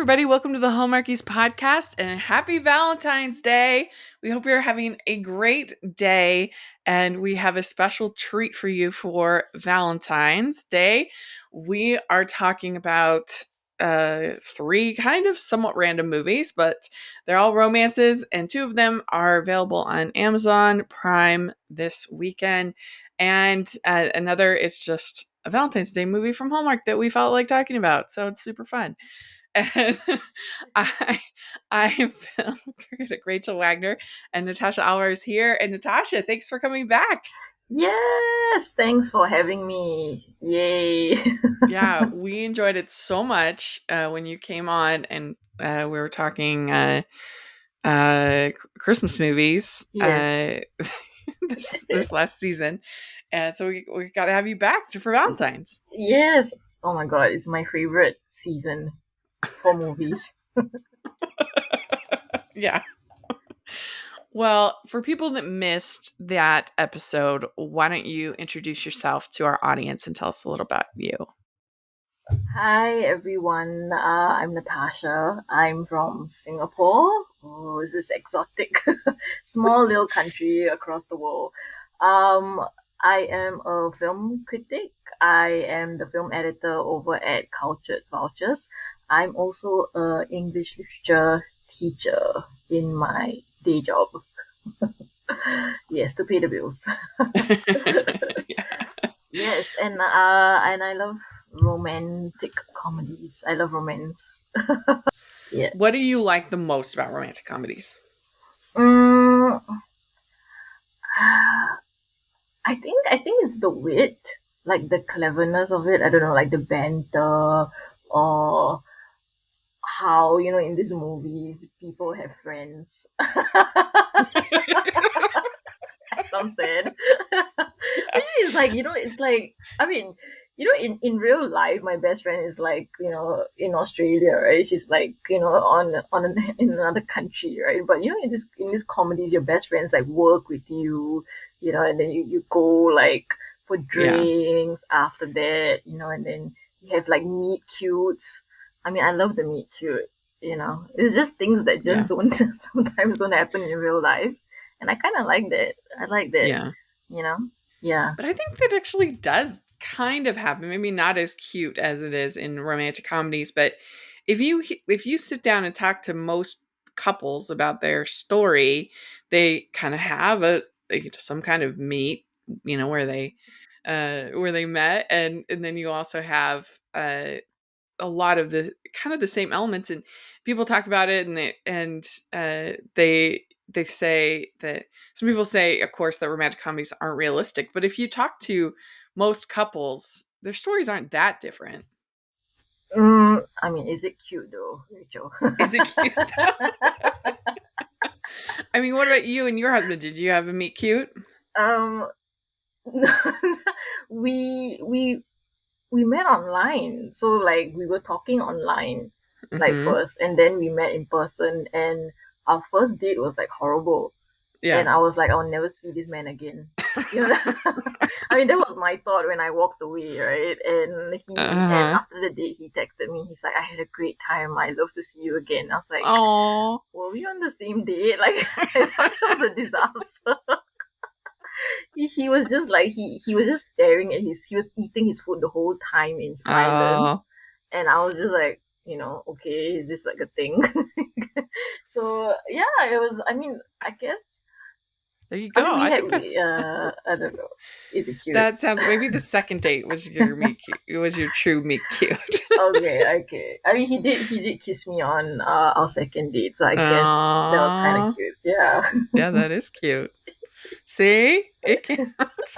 everybody. Welcome to the Hallmarkies podcast and happy Valentine's Day. We hope you're having a great day, and we have a special treat for you for Valentine's Day. We are talking about three kind of somewhat random movies, but they're all romances, and two of them are available on Amazon Prime this weekend. And another is just a Valentine's Day movie from Hallmark that we felt like talking about. So it's super fun. And I I'm film critic Rachel Wagner, and Natasha Alvar is here. And Natasha, thanks for coming back. Yes, thanks for having me. Yay. Yeah, we enjoyed it so much when you came on, and we were talking Christmas movies Yes, this last season, and so we got to have you back for Valentine's. yes. Oh my god, it's my favorite season for movies. Yeah. Well, for people that missed that episode, why don't you introduce yourself to our audience and tell us a little about you? Hi everyone, I'm Natasha. I'm from Singapore. Oh, is this exotic? Small little country across the world. Um, I am a film critic. I am the film editor over at Cultured Vouchers. I'm also a English literature teacher in my day job. Yes, to pay the bills. Yeah. Yes, and I love romantic comedies. I love romance. Yeah. What do you like the most about romantic comedies? Mm, I think it's the wit, like the cleverness of it. I don't know, like the banter, or how in these movies people have friends. Sounds sad. But it's like, it's like, I mean, in real life, my best friend is like, in Australia, right? She's like, in another country, right? But in these comedies, your best friends like work with you, and then you go like for Yeah. drinks after that, and then you have like meet cutes. I mean, I love the meet cute. It's just things that just Yeah. don't sometimes don't happen in real life, and I kind of like that. I like that. Yeah. You know? Yeah. But I think that actually does kind of happen. Maybe not as cute as it is in romantic comedies, but if you sit down and talk to most couples about their story, they kind of have some kind of meet, where they met, and then you also have a lot of the kind of the same elements, and people talk about it, and they say that some people say, of course, that romantic comedies aren't realistic, but if you talk to most couples, their stories aren't that different. I mean, is it cute though, Rachel? Is it cute? I mean, what about you and your husband? Did you have a meet cute? um, we we we met online, so like we were talking online, like Hmm. first, and then we met in person, and our first date was like horrible. Yeah. And I was like, I'll never see this man again. You know? I mean, that was my thought when I walked away, right? And Uh-huh. after the date, he texted me. He's like, I had a great time. I'd love to see you again. I was like, Oh. were we on the same date? Like, I thought that was a disaster. He was just like he was just staring at he was eating his food the whole time in silence, Oh. and I was just like, okay, is this like a thing? So yeah, it was. I mean, I guess. There you I go. mean, we I had. think that's I don't know. Is it cute? that sounds maybe the second date was your meet cute. It was your true meet cute. Okay, okay. I mean, he did kiss me on our second date, so I guess that was kind of Aww. cute. Yeah. Yeah, that is cute. See? It counts.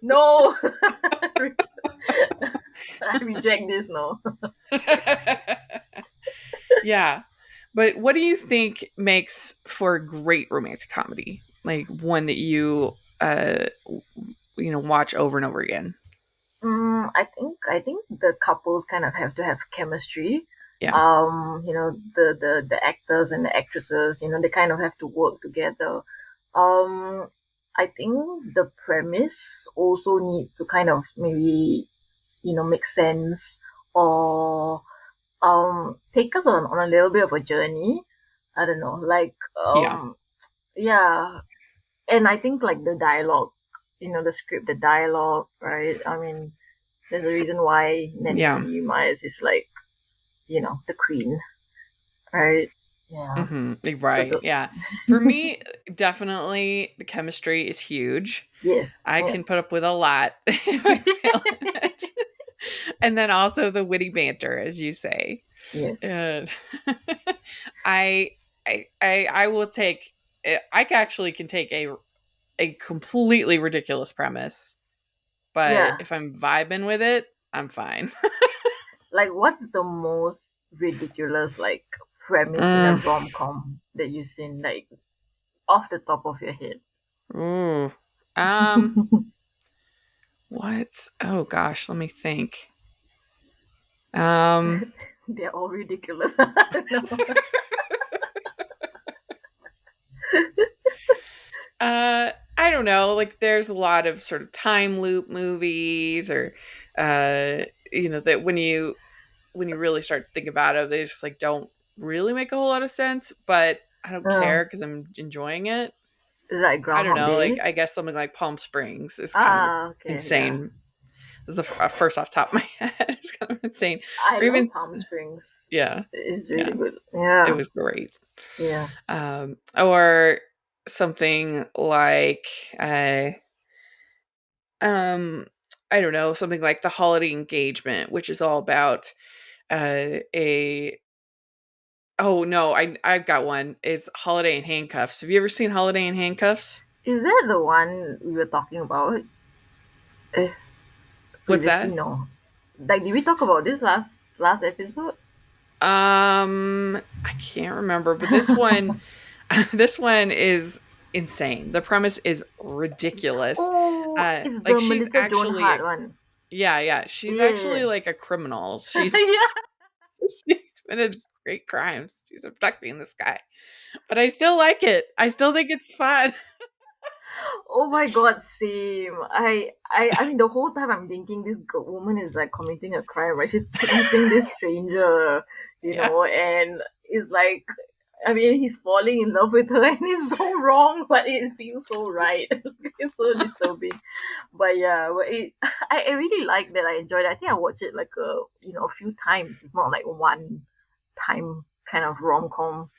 No, I reject this. No. Yeah. But what do you think makes for a great romantic comedy? Like one that watch over and over again. I think the couples kind of have to have chemistry. Yeah. The actors and the actresses, they kind of have to work together. Um, I think the premise also needs to kind of maybe make sense, or take us on a little bit of a journey. I don't know, like Yeah. yeah, and I think like the dialogue, the script, the dialogue, right? I mean, there's a reason why Yeah. Nancy Myers is like, the queen, right? Yeah. So Right. the Yeah. For me, definitely the chemistry is huge. yes, I yeah. can put up with a lot if I fail at it. And then also the witty banter, as you say. Yes. And I, I will take. I actually can take a completely ridiculous premise, but Yeah. if I'm vibing with it, I'm fine. Like, what's the most ridiculous like premise in a Mm, rom com that you've seen, like off the top of your head? ooh. Um. What? Oh gosh. Let me think. Um. They're all ridiculous. No. I don't know. Like, there's a lot of sort of time loop movies, or, that when you really start to think about it, they just like don't really make a whole lot of sense. But I don't Uh, care because I'm enjoying it. like I don't Groundhog know. Like, Day. I guess something like Palm Springs is kind of Ah, okay, yeah. insane. This is the first off top of my head. It's kind of insane. I Or even, love Palm Springs. yeah, It's yeah, really good. it Yeah, was great. yeah. Or something like, uh, um, I don't know, something like The Holiday Engagement, which is all about a oh no, I've got one. It's Holiday in Handcuffs. Have you ever seen Holiday in Handcuffs? Is that the one we were talking about? Eh, What's previously, that? no. Like, did we talk about this last episode? I can't remember, but this one this one is insane. The premise is ridiculous. Oh, it's Like, the Melissa Joan Hart one. yeah, yeah, she's Yeah, actually like a criminal. yeah. She's Yeah. she committed great crimes. She's abducting this guy. But I still like it. I still think it's fun. Oh my god, same. I mean, the whole time I'm thinking this woman is like committing a crime, right? She's kidnapping this stranger, Yeah. and it's like, I mean, he's falling in love with her, and it's so wrong, but it feels so right. It's so disturbing. But yeah, I really like that. I enjoyed it. I think I watched it like a few times. It's not like one time kind of rom com.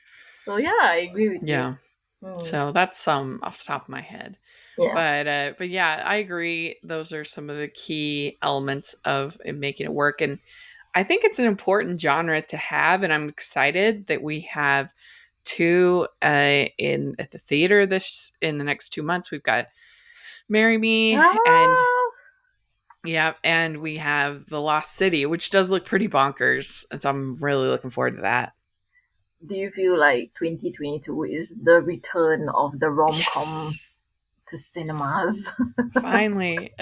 So yeah, I agree with you. Yeah. Hmm. So that's some off the top of my head. Yeah. But yeah, I agree. Those are some of the key elements of it making it work. And I think it's an important genre to have, and I'm excited that we have two in at the theater this in the next 2 months. We've got Marry Me, and Ah, yeah, and we have The Lost City, which does look pretty bonkers, and so I'm really looking forward to that. do you feel like 2022 is the return of the rom com Yes, to cinemas? finally.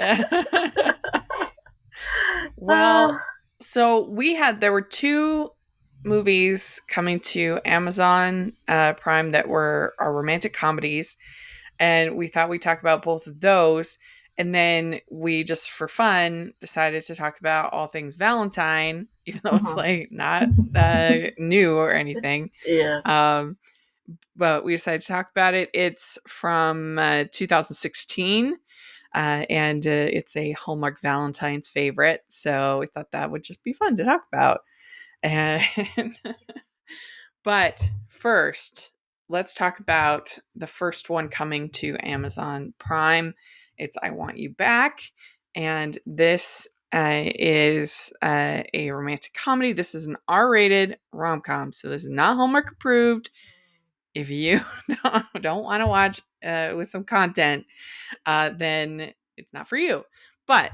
Well, Ah, so there were two movies coming to Amazon Prime that were our romantic comedies, and we thought we'd talk about both of those. And then we just for fun decided to talk about all things Valentine, even though it's mhm. like not new or anything. Yeah. Um, but we decided to talk about it. It's from 2016, and it's a Hallmark Valentine's favorite. So we thought that would just be fun to talk about. And but first, let's talk about the first one coming to Amazon Prime. It's I Want You Back, and this is a romantic comedy. This is an R-rated rom-com, so this is not Hallmark approved. If you don't want to watch with some content, then it's not for you. But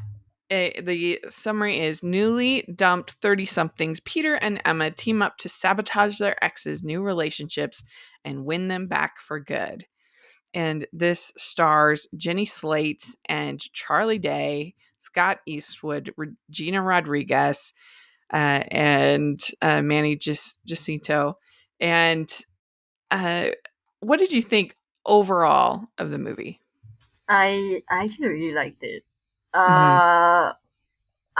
the summary is newly dumped 30 somethings Peter and Emma team up to sabotage their ex's new relationships and win them back for good. And this stars Jenny Slate and Charlie Day, Scott Eastwood, Regina Rodriguez, and Manny Jacinto. And uh, what did you think overall of the movie? I actually really liked it. Hmm. Uh,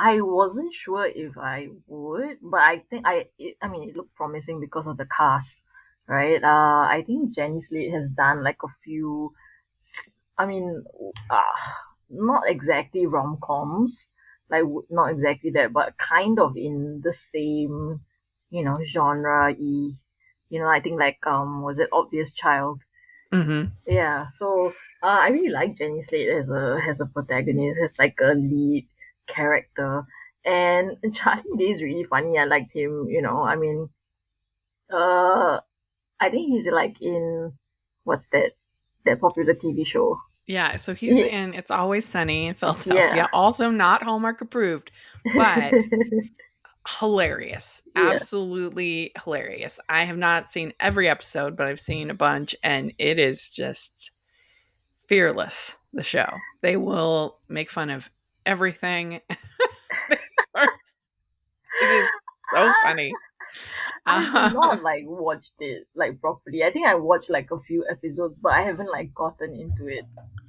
I wasn't sure if I would, but I think I mean, it looked promising because of the cast, right? I think Jenny Slate has done like a few, I mean, not exactly rom-coms, like not exactly that, but kind of in the same, genre. I think like was it Obvious Child? Mm-hmm. Yeah, so I really like Jenny Slate as a protagonist, as like a lead character, and Charlie Day is really funny. I liked him. I mean, uh, I think he's like in what's that popular TV show? Yeah, so he's Ye- in It's Always Sunny in Yeah, Philadelphia. Also not Hallmark approved, but hilarious. yeah, Absolutely hilarious. I have not seen every episode, but I've seen a bunch, and it is just fearless, the show. They will make fun of everything. They are- it is so funny. I've not Uh, like watched it like properly. I think I watched like a few episodes, but I haven't like gotten into it.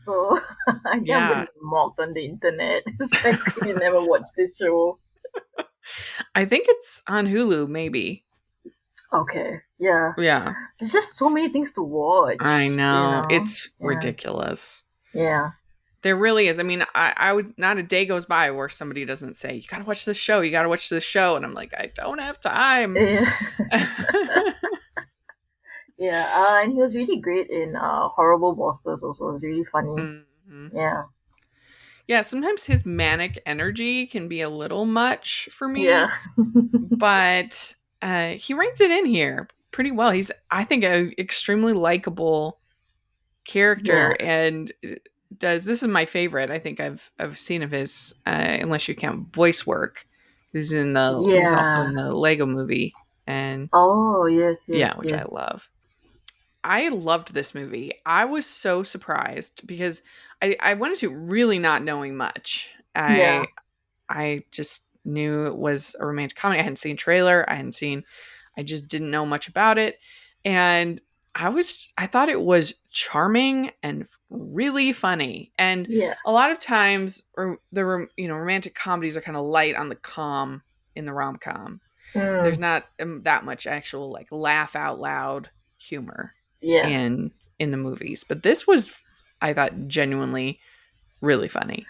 So I think I'm gonna yeah, be mocked on the internet. It's like you never watched this show. I think it's on Hulu, maybe. Okay, yeah. Yeah, There's just so many things to I watch, know. It's Yeah, ridiculous. yeah, There really is. I mean, I would not a day goes by where somebody doesn't say, "You got to watch this show. You got to watch this show," and I'm like, I don't have time. yeah, yeah. And he was really great in Horrible Bosses. Also, it was really funny. Mhm. Yeah, Yeah, sometimes his manic energy can be a little much for yeah, me, but he reins it in here pretty well. He's, I think, a extremely likable yeah, character, and does this is my favorite. I think I've seen of his, unless you count voice work. He's also yeah. in the Lego Movie, and Oh yes, yes, yeah, which I yes. love. I loved this movie. I was so surprised because I went into it really not knowing much. Yeah, I just knew it was a romantic comedy. I hadn't seen trailer. I just didn't know much about it. And I thought it was charming and really funny. And yeah. a lot of times romantic comedies are kind of light on the calm in the rom-com. There's Mm, not that much actual like laugh out loud humor yeah. in the movies. But this was, I thought, genuinely really funny.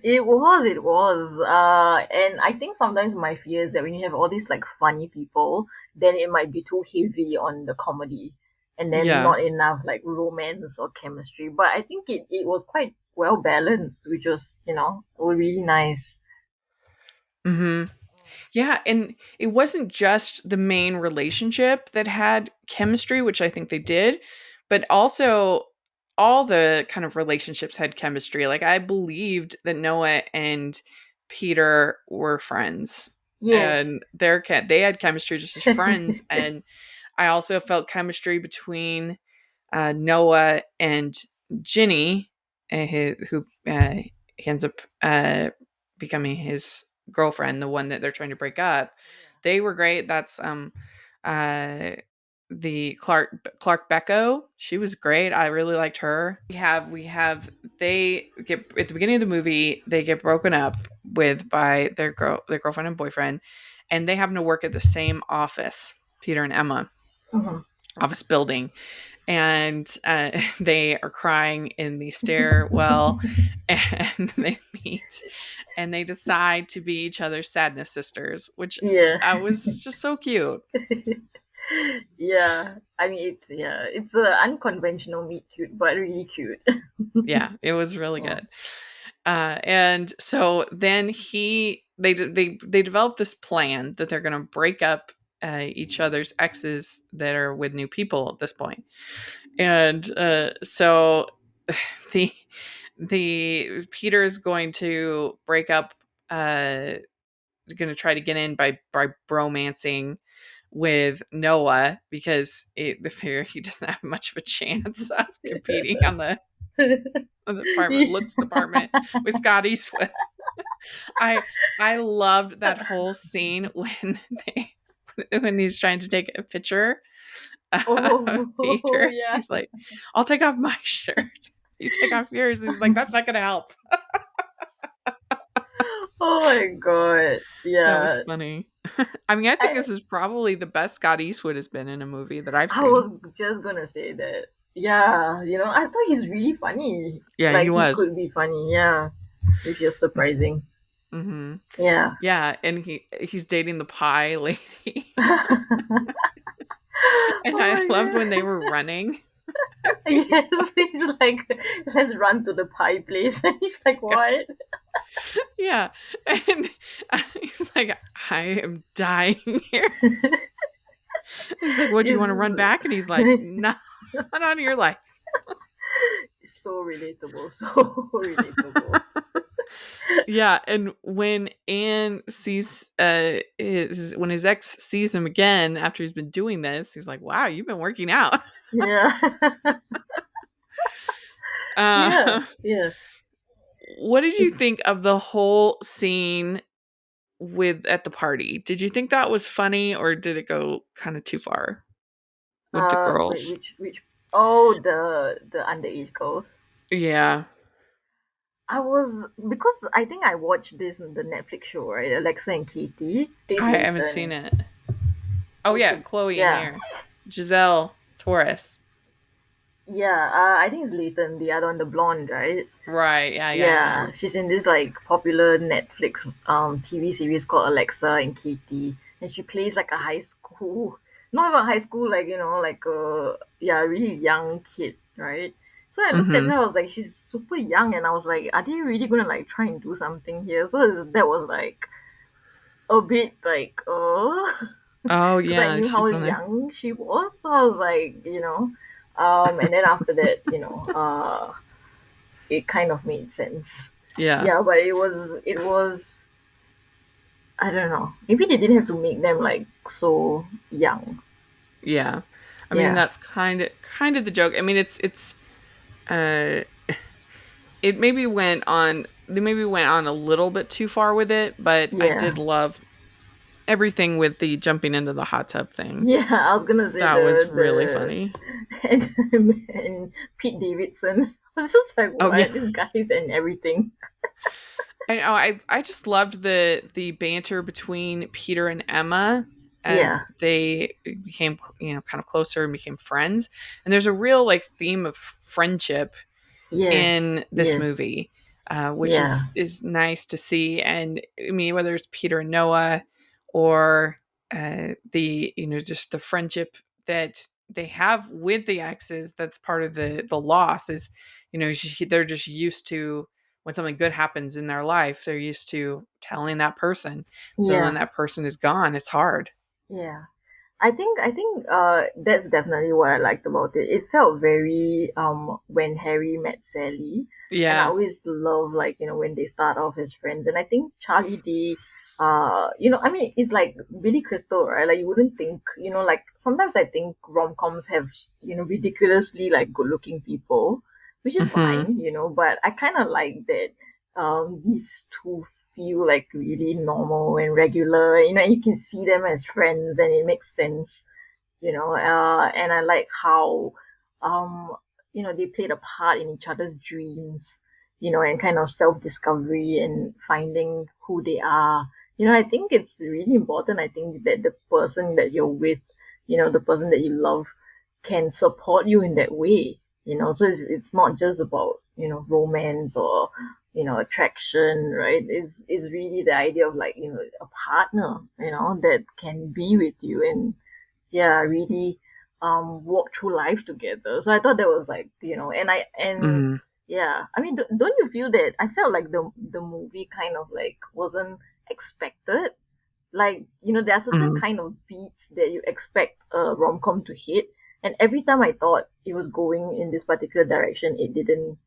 It was. And I think sometimes my fear is that when you have all these like funny people, then it might be too heavy on the comedy and then Yeah. not enough like romance or chemistry. But I think it was quite well balanced, which was really nice. Hmm. Yeah, and it wasn't just the main relationship that had chemistry, which I think they did, but also all the kind of relationships had chemistry. Like I believed that Noah and Peter were friends, Yes. and they had chemistry just as friends, and I also felt chemistry between Noah and Ginny, who he ends up becoming his girlfriend, the one that they're trying to break up. They were great. That's uh, the Clark Becco. She was great. I really liked her. We have they get at the beginning of the movie. They get broken up with by their girlfriend and boyfriend, and they happen to work at the same office. Peter and Emma Mhm. office building, and they are crying in the stairwell, and they meet, and they decide to be each other's sadness sisters, which Yeah. I was just so cute. Yeah. I mean, it's a unconventional meet cute, but really cute. Yeah, it was really Yeah. good. And so then they develop this plan that they're going to break up each other's exes that are with new people at this point. And so the Peter is going to break up, going to try to get in by bromancing with Noah because the figure he doesn't have much of a chance of competing on the department looks department with Scott Eastwood. I I loved that whole scene when they when he's trying to take a picture of Oh, Peter. yeah. He's like, "I'll take off my shirt. You take off yours." And he's like, "That's not going to help." Oh my god. That was Yeah. funny. I mean, I think I this is probably the best Scott Eastwood has been in a movie that I've I seen. was just gonna say that. Yeah, I thought he's really funny. Yeah, he Like he was. could be funny, yeah. Which is surprising. Mm-hmm. Yeah. Yeah, and he's dating the pie lady. And Oh I my loved when they god. were running. He's Yes, he's like, let's run to the pie place. And he's like, like, what? yeah. And he's like, I am dying here. And he's like, what, do you want to run back? And he's like, no, not on your life. It's so relatable, so relatable. Yeah, and when Anne sees when his ex sees him again after he's been doing this, he's like, "Wow, you've been working out." Yeah. Yeah, Uh, yeah. what did you think of the whole scene with at the party? Did you think that was funny, or did it go kind of too far with the Wait, girls? which? Oh, the underage girls. Yeah, Because I think I watched this in the Netflix show, right? Alexa and Katie. It's I haven't seen Leighton. it. Oh It's yeah, a Chloe and yeah, Mayor, Giselle Torres. yeah. I think it's Leighton, the other one, the blonde, right? Right? Yeah, yeah, yeah. Yeah, she's in this like popular Netflix TV series called Alexa and Katie, and she plays like a high school, not even high school, like like a yeah, really young kid, right? So I looked at Mm-hmm. her, I was like, she's super young, and I was like, are they really gonna like try and do something here? So that was like a bit like Oh because I yeah, knew how she's on there. young she was, so I was like, and then after that, it kind of made sense. Yeah, Yeah, but it was I don't know. Maybe they didn't have to make them like so young. yeah. I mean, Yeah. that's kind of the joke. I mean, it's uh it maybe went on they maybe went on a little bit too far with it, but I Yeah. did love everything with the jumping into the hot tub thing. Yeah, I was gonna say That was the really funny. and Pete Davidson. I was just like, Oh yeah. what? This guy's and everything. I know I just loved the banter between Peter and Emma as Yeah. they became, kind of closer and became friends. And there's a real like theme of friendship Yes. in this Yes. movie, which Yeah. is nice to see. And I mean, whether it's Peter and Noah, or the just the friendship that they have with the exes, that's part of the loss. Is they're just used to, when something good happens in their life, they're used to telling that person. So when Yeah. that person is gone, it's hard. Yeah. I think that's definitely what I liked about it. It felt very when Harry met Sally, and I Yeah. always love like when they start off as friends. And I think Charlie D, I mean it's like Billy Crystal, right? Like you wouldn't think, like sometimes I think rom coms have ridiculously like good looking people, which is Hmm. fine, but I kind of like that these two feel like really normal and regular, and you can see them as friends and it makes sense, and I like how, um, they played a part in each other's dreams, and kind of self discovery and finding who they are. I think it's really important. I think that the person that you're with, the person that you love can support you in that way, so it's not just about, romance or, attraction, right? It's really the idea of like, a partner, that can be with you and yeah, really walk through life together. So I thought that was like, and Hmm. yeah, I mean, don't you feel that I felt like the movie kind of like wasn't expected? Like, there are certain Hmm. kind of beats that you expect a rom-com to hit, and every time I thought it was going in this particular direction, it didn't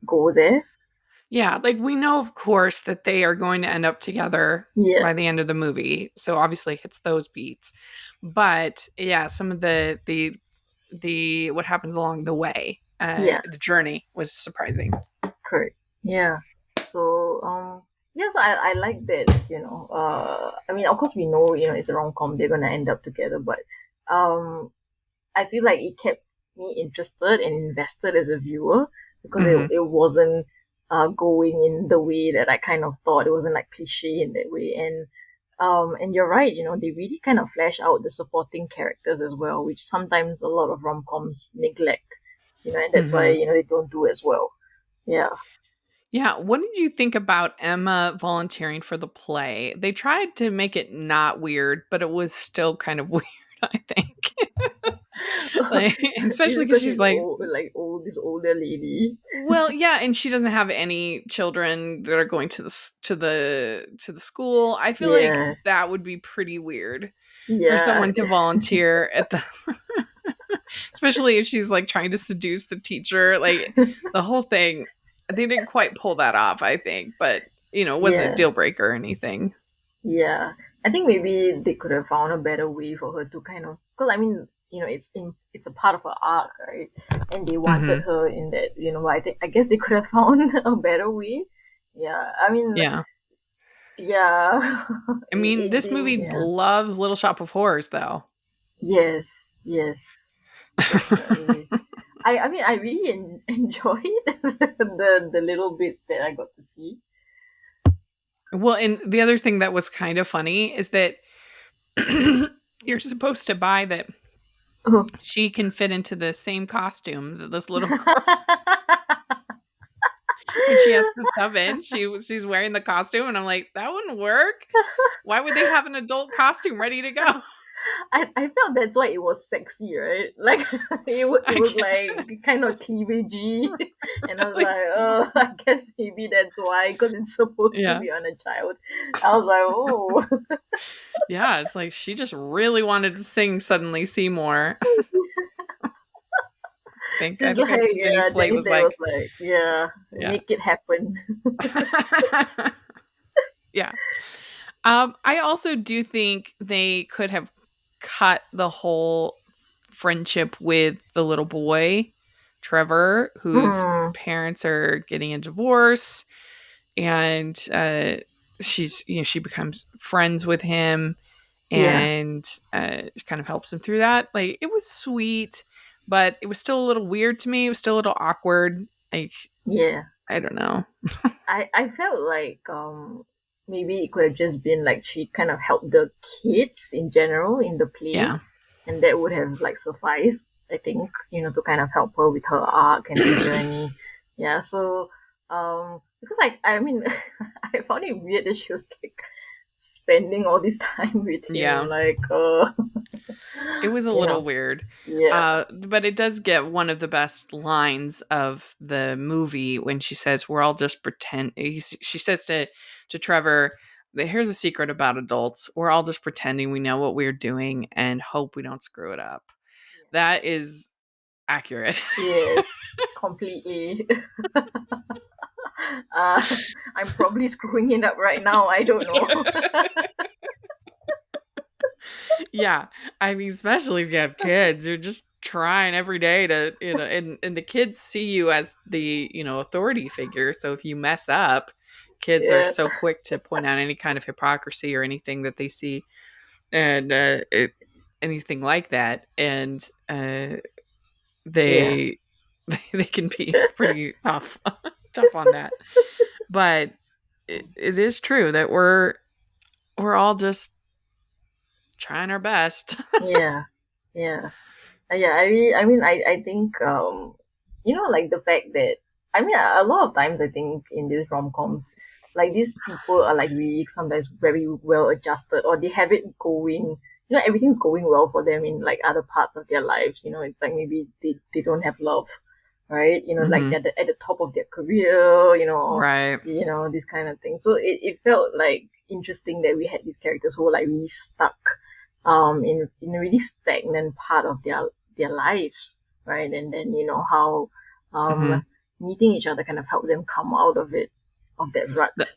go there. Yeah, like we know, of course, that they are going to end up together Yeah, by the end of the movie. So obviously, it hits those beats. But yeah, some of the what happens along the way, yeah. the journey was surprising. Correct. Yeah. So yeah, so I like that, I mean of course we know, it's a rom com, they're gonna end up together, but um I feel like it kept me interested and invested as a viewer because it, Hmm. it wasn't going in the way that I kind of thought. It wasn't like cliche in that way. And you're right, they really kind of flesh out the supporting characters as well, which sometimes a lot of rom-coms neglect, and that's why, Hmm. they don't do as well. Yeah. Yeah. What did you think about Emma volunteering for the play? They tried to make it not weird, but it was still kind of weird, I think. Like, Is it especially because because she's she's like, old, like old, this older lady? well, yeah, and she doesn't have any children that are going to the school. I feel like Yeah, that would be pretty weird for yeah, someone to volunteer at the especially if she's like trying to seduce the teacher, like the whole thing. They didn't quite pull that off, I think, but it wasn't a yeah, deal breaker or anything. yeah. I think maybe they could have found a better way for her to kind of, because I mean, it's a part of her arc, right? And they wanted Mhm. her in that, but I guess they could have found a better way. Yeah, I mean, Yeah. yeah, I mean, this movie yeah, loves Little Shop of Horrors though. yes, yes, definitely. I mean, I really enjoyed the little bits that I got to see. Well, and the other thing that was kind of funny is that you're supposed to buy that she can fit into the same costume that this little girl when she has to sub in, she's wearing the costume and I'm like, that wouldn't work. Why would they have an adult costume ready to go? I felt that's why it was sexy, right? Like it I was can't like kind of cleavagey, and I was really like, see. oh, I guess maybe that's why, because it's supposed to Yeah. be on a child. I was like, oh, Yeah, it's like she just really wanted to sing Suddenly Seymour. I she's think like, that's what Jenny yeah. Slate Jenny was Slate was like. like, yeah, Yeah. make it happen. Yeah. I also do think they could have cut the whole friendship with the little boy, Trevor, whose Hmm. parents are getting a divorce, and she becomes friends with him Yeah, and kind of helps him through that. Like it was sweet, but it was still a little weird to me. It was still a little awkward. Like yeah. I don't know. I felt like maybe it could have just been like she kind of helped the kids in general in the play, Yeah. and that would have like sufficed, I think, to kind of help her with her arc and her journey. Yeah, so because I mean I found it weird that she was like spending all this time with him, Yeah. like It was a you little know, weird. yeah. But it does get one of the best lines of the movie when she says, "We're all just pretend." She says to Trevor, "Here's a secret about adults. We're all just pretending we know what we're doing and hope we don't screw it up." That is accurate. Yes, completely. uh I'm probably screwing it up right now, I don't know. Yeah. I mean, especially if you have kids, you're just trying every day to, and the kids see you as the, authority figure. So if you mess up, kids are Yeah, so quick to point out any kind of hypocrisy or anything that they see and anything like that. And yeah, they they can be pretty tough tough on that. But it is true that we're all just trying our best. yeah, yeah. Yeah, I think like the fact that I mean a lot of times I think in these rom-coms, like these people are like really sometimes very well adjusted, or they have it going, everything's going well for them in like other parts of their lives. It's like maybe they don't have love, right? Like Hmm. they're at the top of their career, or, Right. this kind of thing. So it felt like interesting that we had these characters who were like really stuck in a really stagnant part of their lives, right? And then how Hmm. meeting each other kind of helped them come out of it, of that rut.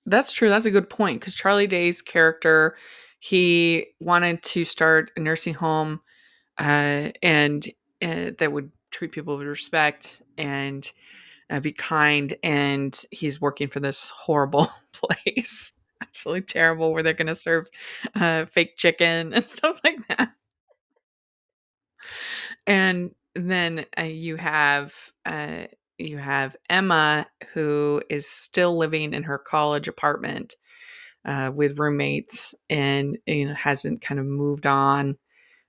That's true. That's a good point because Charlie Day's character, he wanted to start a nursing home and that would treat people with respect and be kind. And he's working for this horrible place, absolutely terrible, where they're going to serve fake chicken and stuff like that. And then you have, you have Emma, who is still living in her college apartment with roommates, and hasn't kind of moved on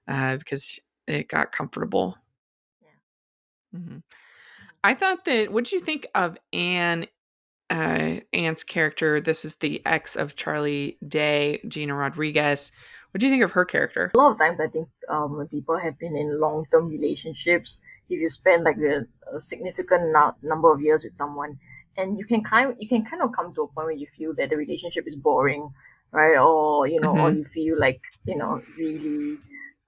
because it got comfortable. Yeah. Hmm. I thought that. What did you think of Anne's character? This is the ex of Charlie Day, Gina Rodriguez. What do you think of her character? A lot of times I think when people have been in long-term relationships, if you spend like a significant number of years with someone, and you can kind of come to a point where you feel that the relationship is boring, right? Or or Hmm. you feel like really,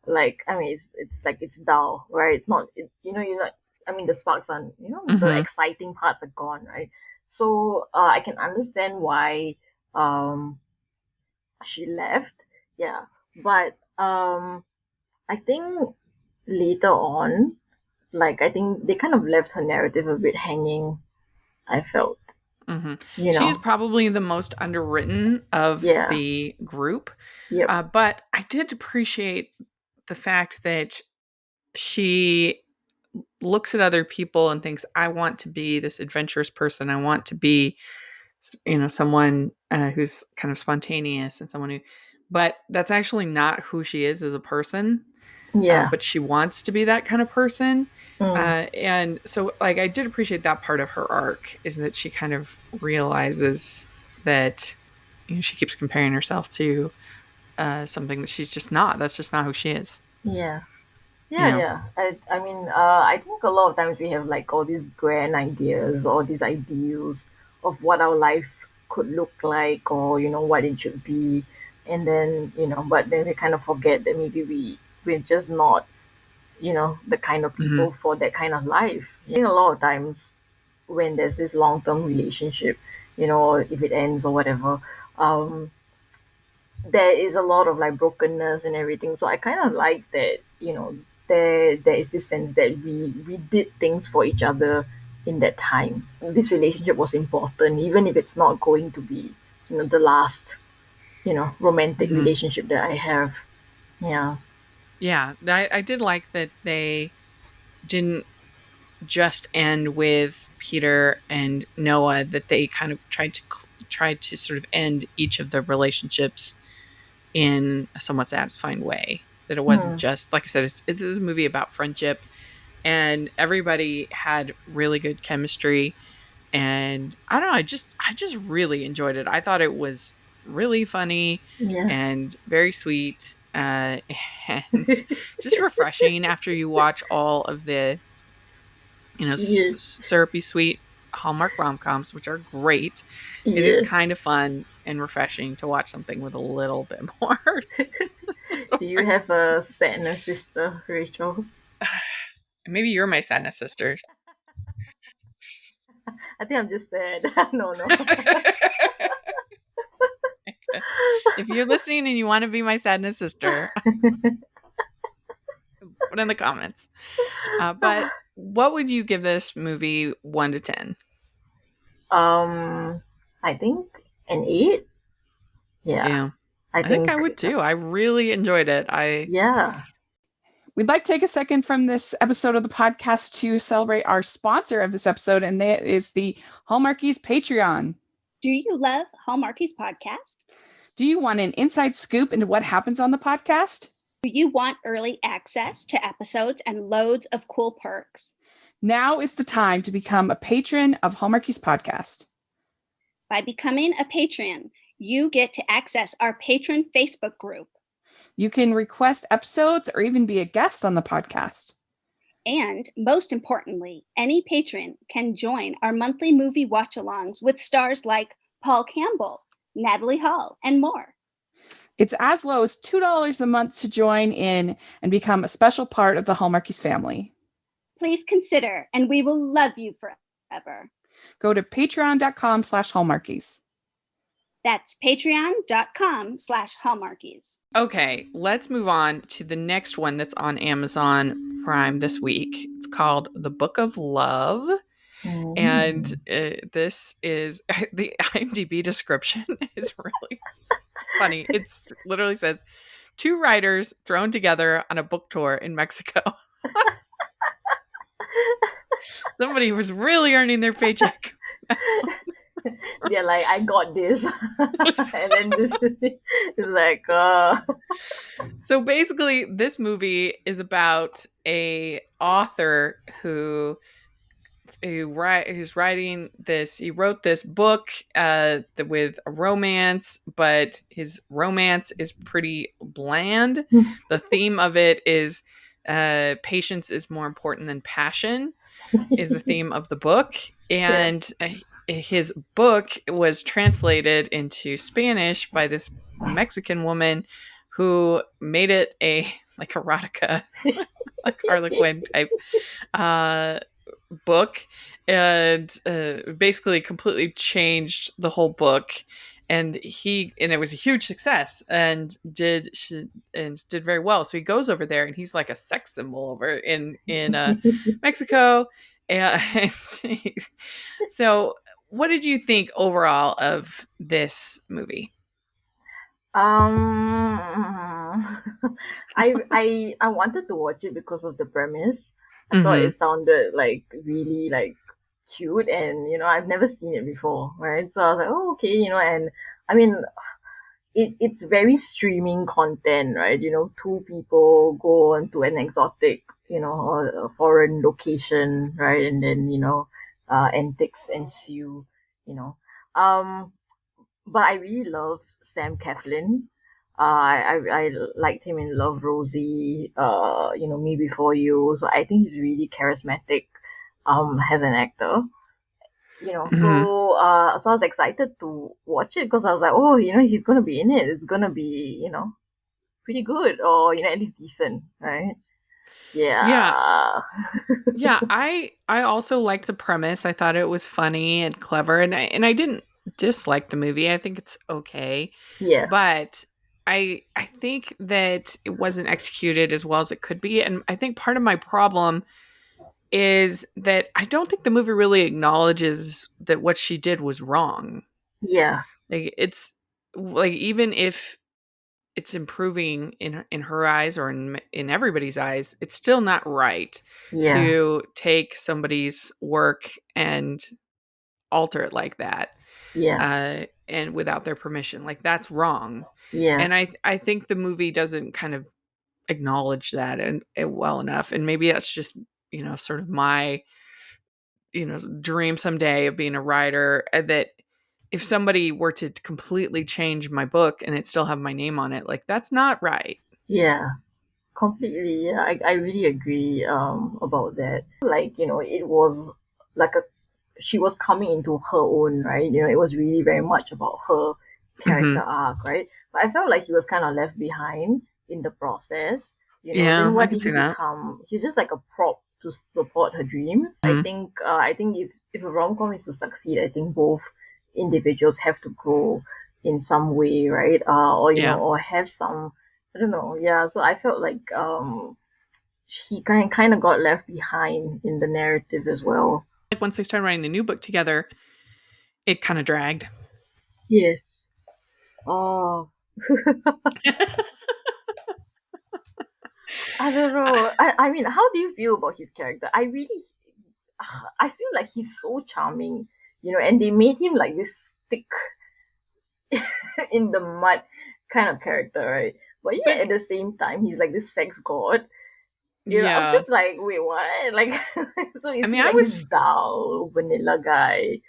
like, I mean, it's like it's dull, right? It's not you're not, I mean, the sparks are, the Hmm. exciting parts are gone, right? So I can understand why um she left. Yeah. But I think later on, like, I think they kind of left her narrative a bit hanging, I felt. Hmm. You She is know. probably the most underwritten of Yeah. the group, Yep. but I did appreciate the fact that she looks at other people and thinks, I want to be this adventurous person. I want to be, someone who's kind of spontaneous and someone who, but that's actually not who she is as a person. Yeah. But she wants to be that kind of person. Mm. And so, like, I did appreciate that part of her arc is that she kind of realizes that, she keeps comparing herself to something that she's just not. That's just not who she is. Yeah. Yeah, Yeah. yeah. I mean, I think a lot of times we have like all these grand ideas, all these ideals of what our life could look like, or what it should be, and then but then we kind of forget that maybe we're just not the kind of Hmm. people for that kind of life. Yeah. I think a lot of times when there's this long term relationship, or if it ends or whatever, um, there is a lot of like brokenness and everything. So I kind of like that, there is this sense that we did things for each other in that time. This relationship was important, even if it's not going to be, the last, romantic Hmm. relationship that I have. Yeah. Yeah. I did like that they didn't just end with Peter and Noah, that they kind of tried to sort of end each of the relationships in a somewhat satisfying way. That it wasn't Hmm. just, like I said, it's a movie about friendship, and everybody had really good chemistry. And I don't know, I just really enjoyed it. I thought it was really funny Yeah. and very sweet, and just refreshing after you watch all of the Yeah. syrupy sweet Hallmark rom-coms, which are great. It is Yeah. kind of fun and refreshing to watch something with a little bit more. Do you have a sadness sister, Rachel? Maybe you're my sadness sister. I think I'm just sad. No, no. If you're listening and you want to be my sadness sister, put in the comments. But what would you give this movie 1 to 10? um, I think an 8. Yeah, Yeah, I I think I think. would too. I really enjoyed it. I Yeah. We'd like to take a second from this episode of the podcast to celebrate our sponsor of this episode, and that is the Hallmarkies Patreon. Do you love Hallmarkies podcast? Do you want an inside scoop into what happens on the podcast? Do you want early access to episodes and loads of cool perks? Now is the time to become a patron of Hallmarkies Podcast. By becoming a patron, you get to access our patron Facebook group. You can request episodes or even be a guest on the podcast. And most importantly, any patron can join our monthly movie watch-alongs with stars like Paul Campbell, Natalie Hall, and more. It's as low as $2 a month to join in and become a special part of the Hallmarkies family. Please consider, and we will love you forever. Go to patreon.com/Hallmarkies. That's patreon.com/Hallmarkies. Okay, let's move on to the next one that's on Amazon Prime this week. It's called The Book of Love. And Mm. this is the IMDb description is really funny. It's literally says 2 writers thrown together on a book tour in Mexico. Somebody was really earning their paycheck. They're like, I got this. And then this is like, So basically, this movie is about a author who's writing this. He wrote this book with a romance, but his romance is pretty bland. The theme of it is patience is more important than passion, is the theme of the book. yeah. And his book was translated into Spanish by this Mexican woman who made it a like erotica, like Harlequin type uh, book, and basically completely changed the whole book. And it was a huge success, and did very well. So he goes over there, and he's like a sex symbol over in Mexico. And so, what did you think overall of this movie? Um, I wanted to watch it because of the premise. I thought Mm-hmm. it sounded like really like cute, and I've never seen it before, right? So I was like, oh, okay, and I mean, it's very streaming content, right? Two people go on to an exotic, or a foreign location, right? And then antics ensue, you know. Um, but I really love Sam Claflin. I liked him in Love Rosie, Me Before You. So I think he's really charismatic, as an actor. Mm-hmm. So I was excited to watch it because I was like, oh, he's gonna be in it. It's gonna be, pretty good, or at least decent, right? Yeah, Yeah, yeah. I also liked the premise. I thought it was funny and clever, and I didn't dislike the movie. I think it's okay, yeah, but I think that it wasn't executed as well as it could be, and I think part of my problem is that I don't think the movie really acknowledges that what she did was wrong. yeah, Like it's like even if it's improving in her eyes or in everybody's eyes, it's still not right yeah, to take somebody's work and alter it like that, yeah, and without their permission. Like that's wrong. yeah, And I think the movie doesn't kind of acknowledge that and well enough. And maybe that's just sort of my dream someday of being a writer, that if somebody were to completely change my book and it still have my name on it, like that's not right. yeah. Completely, yeah. I really agree about that. Like, it was like she was coming into her own, right? It was really very much about her character Hmm. arc, right? But I felt like he was kind of left behind in the process. Then Yeah, I what can did he see that. become? He's just like a prop to support her dreams. I Mhm. think if a rom-com is to succeed, I think both individuals have to grow in some way, right? Or Yeah. or have some, I don't know, yeah. So I felt like he kind of got left behind in the narrative as well. Like once they started writing the new book together, it kind of dragged. Yes. Oh, I don't know. I mean, how do you feel about his character? I feel like he's so charming, and they made him like this stick in the mud kind of character, right? But But yeah, at the same time, he's like this sex god. I'm yeah, just like, wait, what? Like, so I is mean, he I like this was dull vanilla guy?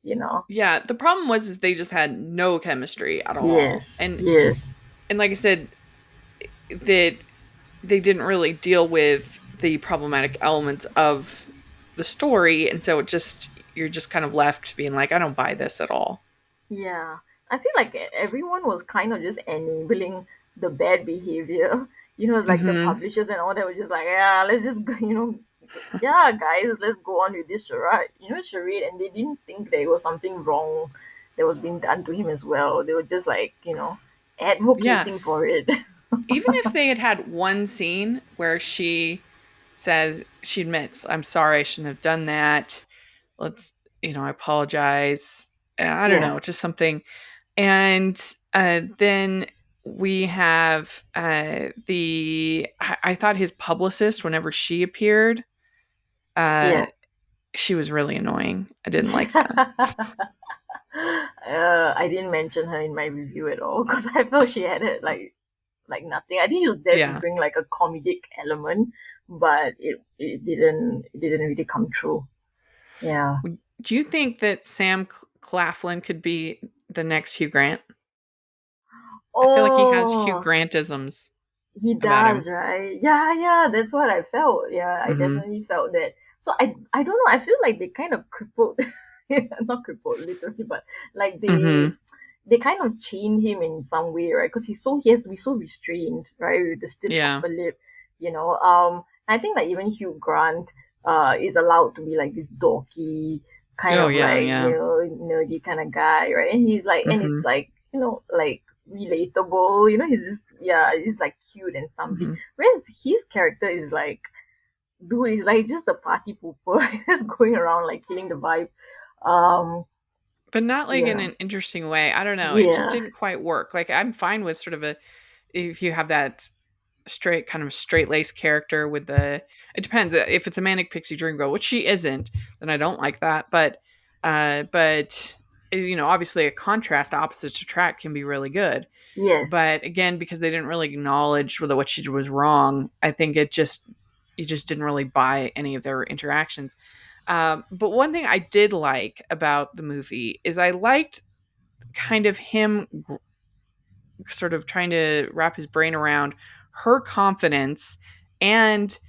You know? yeah. The problem was is they just had no chemistry at all, Yes, and yes, like I said, that they didn't really deal with the problematic elements of the story, and so you're just kind of left being like, I don't buy this at all. yeah. I feel like everyone was kind of just enabling the bad behavior. Like the Hmm. publishers and all that were just like, yeah, let's just go, yeah, guys, let's go on with this charade. And they didn't think there was something wrong that was being done to him as well. They were just like, Yeah, advocating for it. even if they had one scene where she says she admits, I'm sorry, I shouldn't have done that. Let's, I apologize. I don't Yeah, know, just something. And then we have I thought his publicist, whenever she appeared, uh, yeah, she was really annoying. I didn't like that. I didn't mention her in my review at all because I felt she had it like nothing. I think she was there to Yeah. bring like a comedic element, but it didn't really come true. Yeah. Do you think that Sam Claflin could be the next Hugh Grant? I feel like he has Hugh Oh, Grantisms he about him. does, right? Yeah, yeah, that's what I felt. Yeah, I Hmm. definitely felt that. So I don't know. I feel like they kind of crippled, not crippled literally, but like Hmm. they kind of chained him in some way, right? Because he has to be so restrained, right, with the stiff Yeah. upper lip, you know. I think like even Hugh Grant is allowed to be like this dorky kind Oh of yeah, like yeah. nerdy kind of guy, right? And he's like, and it's Hmm. like like relatable, he's just yeah, he's like cute and stumpy. Hmm. Whereas his character is like, dude, he's like just a party pooper, just going around like killing the vibe. Um, But not like in yeah, an interesting way. I don't know. It just yeah. didn't quite work. Like I'm fine with sort of a if you have that straight laced character with the it depends if it's a manic pixie dream girl, which she isn't, then I don't like that. But obviously a contrast opposites attract can be really good. Yes. But again, because they didn't really acknowledge whether what she did was wrong, I think you just didn't really buy any of their interactions. But one thing I did like about the movie is I liked kind of him sort of trying to wrap his brain around her confidence and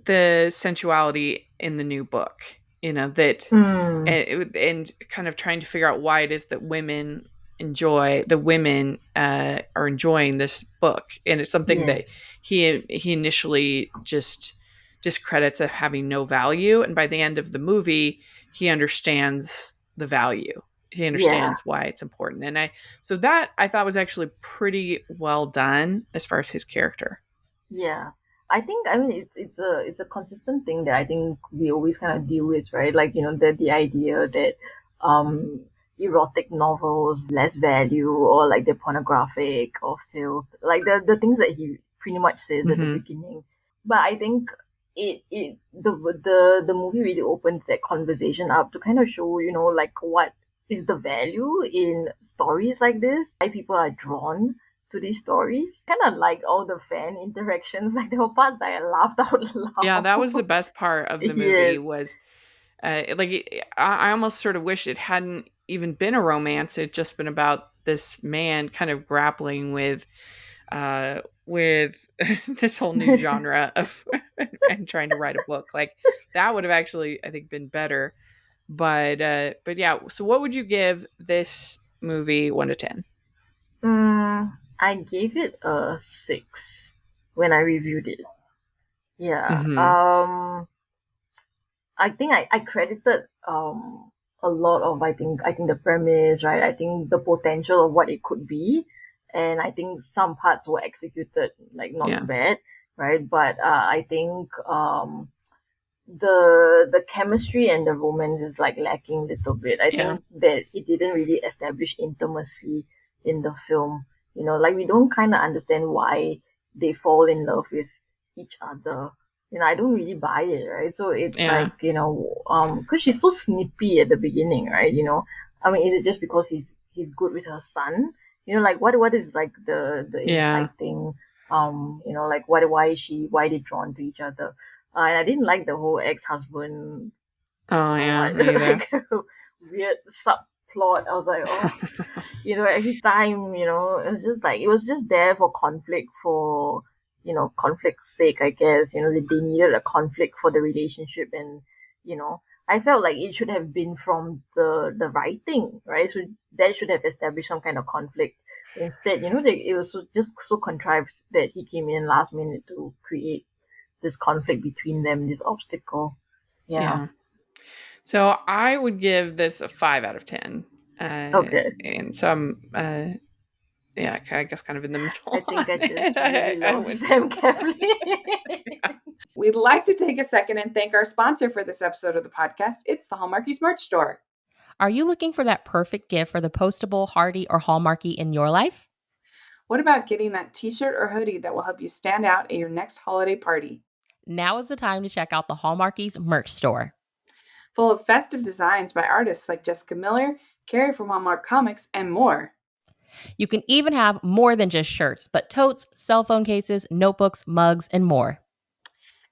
the sensuality in the new book. That Mm, and kind of trying to figure out why it is that women are enjoying this book, and it's something yes. that he initially just discredits as having no value, and by the end of the movie he understands the value. He Yeah. understands why it's important, and that I thought was actually pretty well done as far as his character. Yeah. I mean it's a consistent thing that I think we always kind of deal with, right? Like, the idea that um erotic novels less value, or like they're pornographic or filth. Like the things that he pretty much says at the Hmm. beginning. But I think the movie really opened that conversation up to kind of show, like what is the value in stories like this, why people are drawn to these stories. Kind of like all the fan interactions. Like there were parts that I laughed out Yeah, that was the loud. best part of the movie Yes. was I almost sort of wish it hadn't even been a romance. It just been about this man kind of grappling with this whole new genre of and trying to write a book. Like that would have actually I think been better. But yeah. So what would you give this movie 1 to 10? I gave it a 6 when I reviewed it. Yeah. Mm-hmm. I think I credited a lot of, I think the premise, right? I think the potential of what it could be, and I think some parts were executed like not Yeah. bad, right? But I think the chemistry and the romance is like lacking a little bit. I Yeah. think that it didn't really establish intimacy in the film. Like we don't kind of understand why they fall in love with each other. I don't really buy it, right? So it's Yeah. like, because she's so snippy at the beginning, right? I mean, is it just because he's good with her son? Like what is like the Yeah. inciting, like why they drawn to each other? And I didn't like the whole ex-husband Oh yeah. plot, Me either. like weird subplot. I was like, oh, every time, it was just there for conflict, for conflict's sake, I guess. They needed a conflict for the relationship, and I felt like it should have been from the writing, right? So that should have established some kind of conflict. Instead, it was just so contrived that he came in last minute to create this conflict between them, this obstacle. Yeah. Yeah. So I would give this a 5 out of 10. Okay. And so yeah, I guess kind of in the middle I on think I it. just really I love went. Sam Kathleen. We'd like to take a second and thank our sponsor for this episode of the podcast. It's the Hallmarkies merch store. Are you looking for that perfect gift for the postable, hardy, or Hallmarky in your life? What about getting that t-shirt or hoodie that will help you stand out at your next holiday party? Now is the time to check out the Hallmarkies merch store. full of festive designs by artists like Jessica Miller, Carrie from Hallmark Comics, and more. You can even have more than just shirts, but totes, cell phone cases, notebooks, mugs, and more.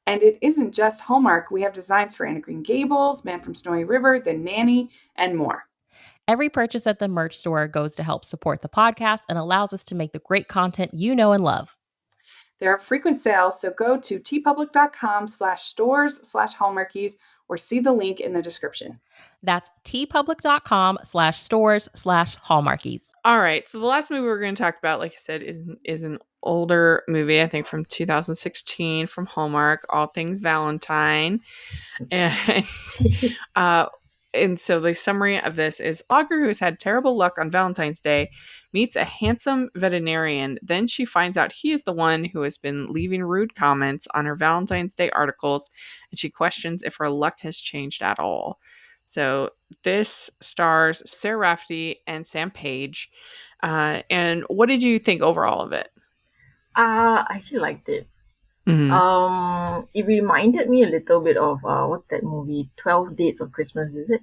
And it isn't just Hallmark. We have designs for Anna Green Gables, Man from Snowy River, The Nanny, and more. Every purchase at the merch store goes to help support the podcast and allows us to make the great content you know and love. There are frequent sales, so go to tpublic.com/stores/Hallmarkies or see the link in the description. That's tpublic.com/stores/Hallmarkies. All right, so the last movie we're going to talk about, like I said, is an older movie, I think from 2016 from Hallmark, All Things Valentine. And and so the summary of this is Augur, who's had terrible luck on Valentine's Day, meets a handsome veterinarian. Then she finds out he is the one who has been leaving rude comments on her Valentine's Day articles, and she questions if her luck has changed at all. So this stars Sarah Rafferty and Sam Page. And what did you think overall of it? I actually liked it. Mm-hmm. It reminded me a little bit of what's that movie? 12 Dates of Christmas, is it?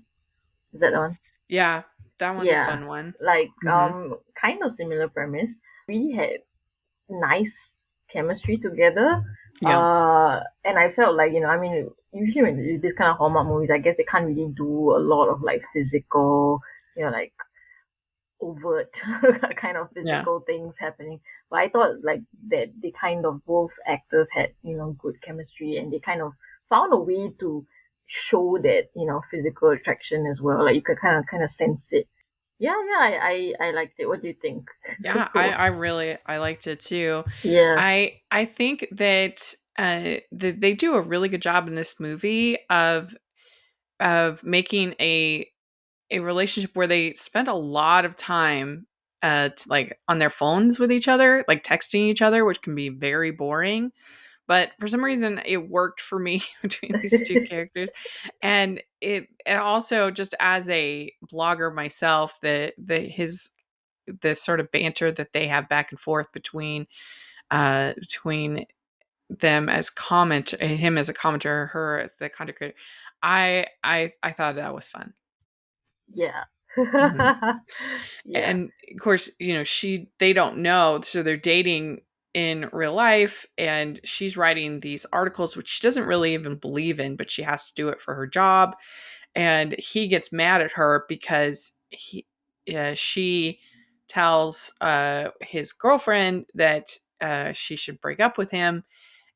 Is that the one? Yeah, that one's a fun one. Like kind of similar premise. We had nice chemistry together. Yeah. And I felt like, I mean, usually when you do this kind of Hallmark movies, I guess they can't really do a lot of like physical, like overt kind of physical things happening. But I thought like that they kind of both actors had, good chemistry, and they kind of found a way to show that, physical attraction as well. Like you could kind of sense it. I liked it. What do you think? Yeah, I liked it too. Yeah. I think that they do a really good job in this movie of making a relationship where they spend a lot of time like on their phones with each other, like texting each other, which can be very boring. But for some reason, it worked for me between these two characters, and it also, just as a blogger myself, the sort of banter that they have back and forth between them as him as a commenter, her as the content creator. I thought that was fun. Yeah. Mm-hmm. Yeah. And of course, they don't know, so they're dating in real life, and she's writing these articles which she doesn't really even believe in, but she has to do it for her job. And he gets mad at her because she tells his girlfriend that she should break up with him.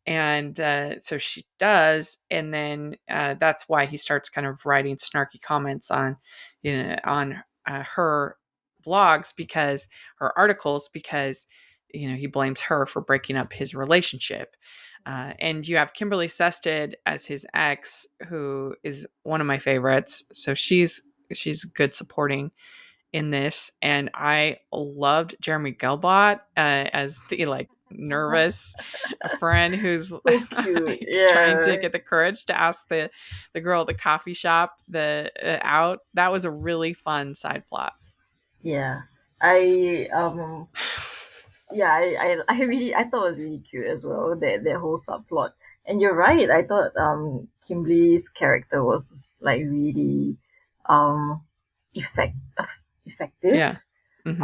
And so she does, and then that's why he starts kind of writing snarky comments on her blogs, because her articles, because he blames her for breaking up his relationship. And you have Kimberly Sested as his ex, who is one of my favorites. So she's good supporting in this, and I loved Jeremy Gelbot as the nervous friend who's so cute. trying to get the courage to ask the girl at the coffee shop out. That was a really fun side plot. Yeah, I I thought it was really cute as well, that whole subplot. And you're right, I thought Kimberly's character was like really um effect effective. Yeah. Mm-hmm.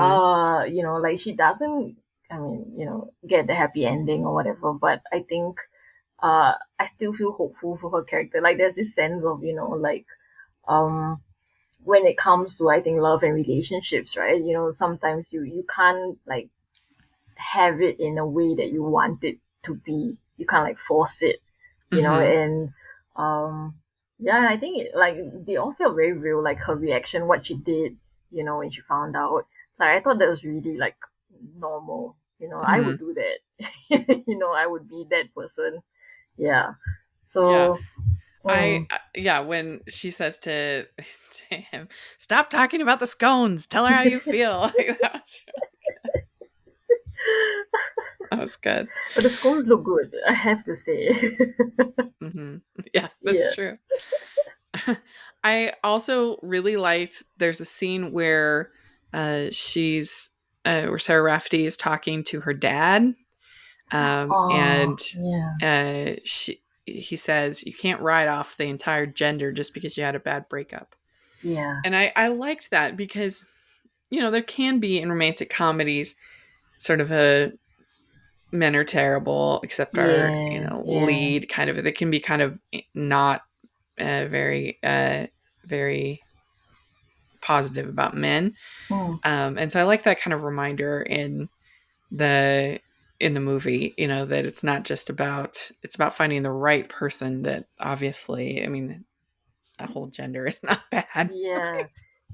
Like she doesn't, get the happy ending or whatever, but I think I still feel hopeful for her character. Like there's this sense of, like um when it comes to, I think, love and relationships, right? Sometimes you can't like have it in a way that you want it to be. You can't like force it, and I think like they all felt very real, like her reaction, what she did, when she found out. Like I thought that was really like normal. I would do that. I would be that person. Yeah. So when she says to him, "Stop talking about the scones. Tell her how you feel." That was good. But the scones look good, I have to say. Mm-hmm. Yeah, that's true. I also really liked, there's a scene where she's where Sarah Rafferty is talking to her dad, and she he says you can't write off the entire gender just because you had a bad breakup. Yeah. And I liked that because, there can be in romantic comedies sort of a men are terrible except our, Yeah. Yeah. lead kind of, they can be kind of not very, very positive about men. Mm. And so I like that kind of reminder the in the movie, that it's not just it's about finding the right person. That obviously, I mean, a whole gender is not bad. Yeah.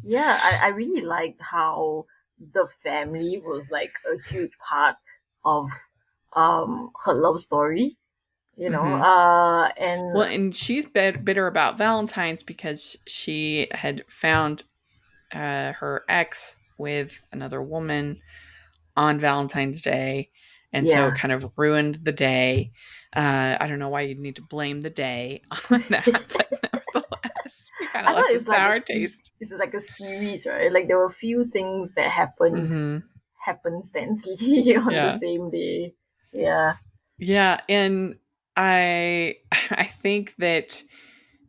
Yeah. I really liked how the family was like a huge part of her love story, Hmm. and Well, and she's bitter about Valentine's because she had found her ex with another woman on Valentine's Day, and so it yeah. kind of ruined the day. I don't know why you'd need to blame the day on that, but nevertheless, it kind of I thought left a it's like sour taste. it's like a series, right? Like there were a few things that happened Hmm. happenstantly on the Yeah, same day. Yeah. yeah, and I I think that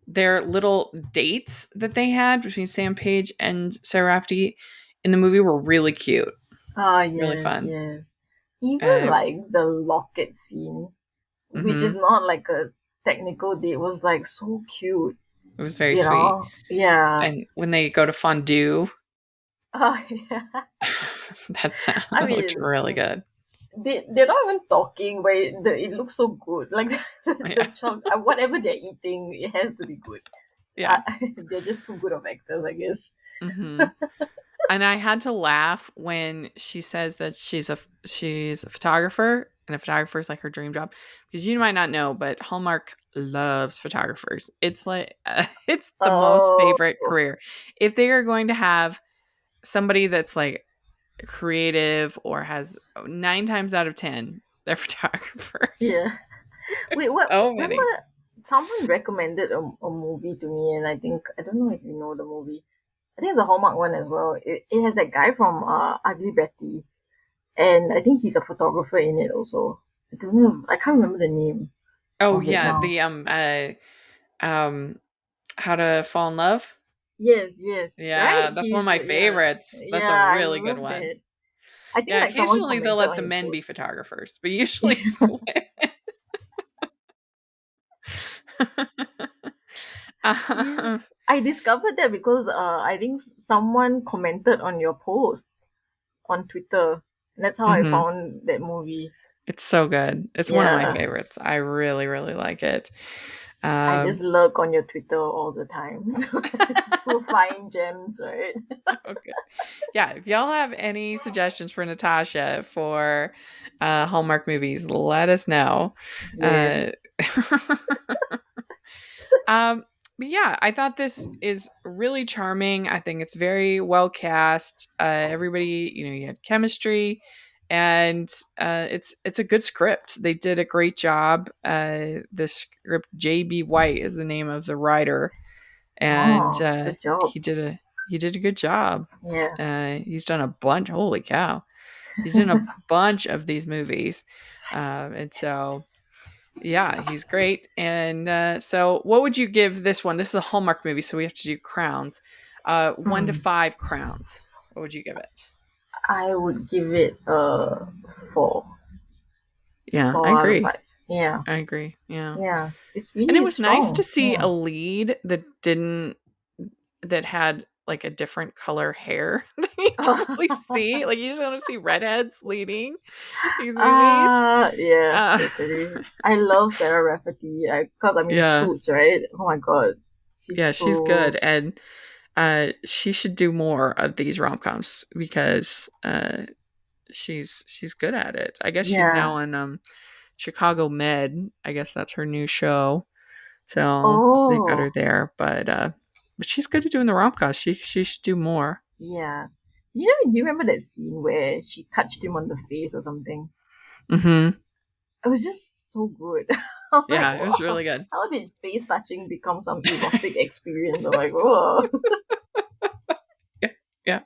their little dates that they had between Sam Page and Sarah Rafferty in the movie were really cute, Ah, really yes, fun. yes. Even Uh, like the locket scene, which is hmm. not like a technical date, was like so cute, It was very sweet. Yeah. And when they go to fondue, Oh, yeah. that's I that looked mean, really good. they're not even talking, but it looks so good. Like Yeah, the chunk, whatever they're eating, it has to be good. yeah. They're just too good of actors, I guess. Hmm. And I had to laugh when she says that she's a photographer, and a photographer is like her dream job. Because you might not know, but Hallmark loves photographers. It's like it's the most Oh, favorite career. If they are going to have somebody that's like creative or has 9 times out of 10, they're photographers. yeah. Wait, There's what? so Remember, many. someone recommended a movie to me, and I don't know if you know the movie. I think it's a Hallmark one as well. It has that guy from Ugly Betty, and I think he's a photographer in it also. I don't know. I can't remember the name Oh of it yeah, now. the um How to Fall in Love. Yes, yes, Yeah, right. that's one of my Yeah, favorites. That's a yeah. I really good love one. it. I think Yeah, like someone occasionally they'll commented let on the your men be post. photographers, but usually it's the women. Yeah, uh, I discovered that because I think someone commented on your post on Twitter. And that's how I mhm. found that movie. It's so good. It's one of my Yeah, favorites. I really, really like it. I just Um, lurk on your Twitter all the time to find gems, right? okay. Yeah, if y'all have any suggestions for Natasha for Hallmark movies, let us know. Yes. Uh, Um, but yeah, I thought this is really charming. I think it's very well cast. Everybody, you had chemistry, and it's a good script. They did a great job. The script, J.B. White is the name of the writer, and Oh, good job. he did a good job. Yeah. He's done a bunch. Holy cow, he's done a bunch of these movies, and so yeah, he's great. And so, what would you give this one? This is a Hallmark movie, so we have to do crowns. 1 to 5 crowns. What would you give it? I would give it a four. Yeah, I 4 out of 5. agree. Yeah. I agree. Yeah, Yeah. It's and it really was nice to strong. see Yeah. a lead that had like a different color hair than you typically see. Like you just want to see redheads leading these movies. Yeah, Uh, totally. I love Sarah Rafferty. Cause I mean yeah, Suits, right? Oh my god, she's yeah, she's good, so and she should do more of these rom coms because she's good at it. I guess she's yeah. now in Chicago Med. I guess that's her new show. So they got her Oh, there, but she's good at doing the rom coms. She should do more. yeah. You remember that scene where she touched him on the face or something? Hmm. It was just so good. I was like, Yeah, it was wow, really good. how did face touching become some erotic experience? I'm like, whoa. Yeah, yeah,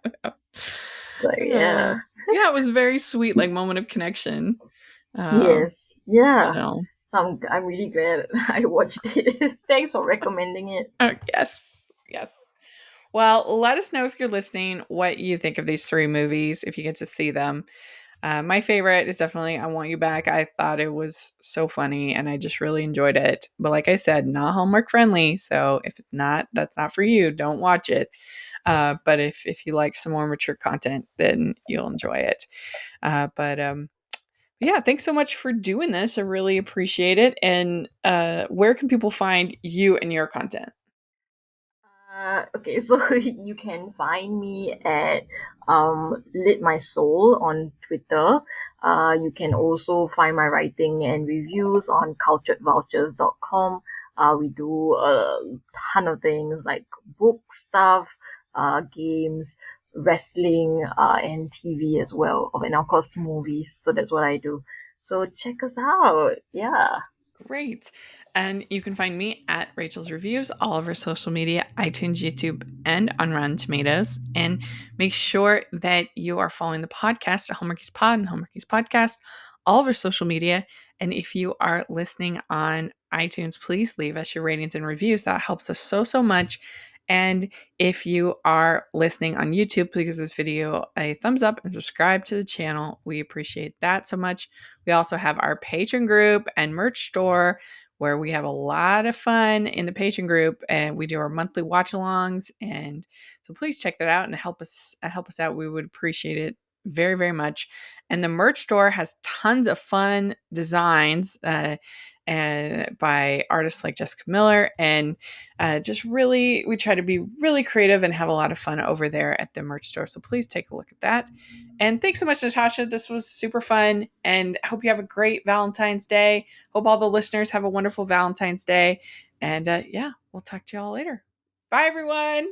Like, yeah. yeah. It was a very sweet, like moment of connection. Um, Yes. Yeah. so. So I'm really glad I watched it. Thanks for recommending it. Oh, yes. Yes. Well, let us know if you're listening what you think of these three movies if you get to see them. My favorite is definitely I Want You Back. I thought it was so funny and I just really enjoyed it. But like I said, not Hallmark friendly. So if not, that's not for you. Don't watch it. But if you like some more mature content, then you'll enjoy it. But yeah, thanks so much for doing this. I really appreciate it. And where can people find you and your content? Okay, so you can find me at Lit My Soul on Twitter. You can also find my writing and reviews on culturedvouchers.com. We do a ton of things like book stuff, games, wrestling, and TV as well, and of course movies. So that's what I do. So check us out. Yeah. Great. And you can find me at Rachel's Reviews, all over social media, iTunes, YouTube, and on Rotten Tomatoes. And make sure that you are following the podcast at Hallmarkies Pod and Hallmarkies Podcast, all over social media. And if you are listening on iTunes, please leave us your ratings and reviews. That helps us so, so much. And if you are listening on YouTube, please give this video a thumbs up and subscribe to the channel. We appreciate that so much. We also have our patron group and merch store where we have a lot of fun in the patron group and we do our monthly watch alongs. And so please check that out and help us out. We would appreciate it very, very much. And the merch store has tons of fun designs and by artists like Jessica Miller. And just really, we try to be really creative and have a lot of fun over there at the merch store. So please take a look at that. And thanks so much, Natasha. This was super fun. And I hope you have a great Valentine's Day. Hope all the listeners have a wonderful Valentine's Day. And yeah, we'll talk to you all later. Bye, everyone.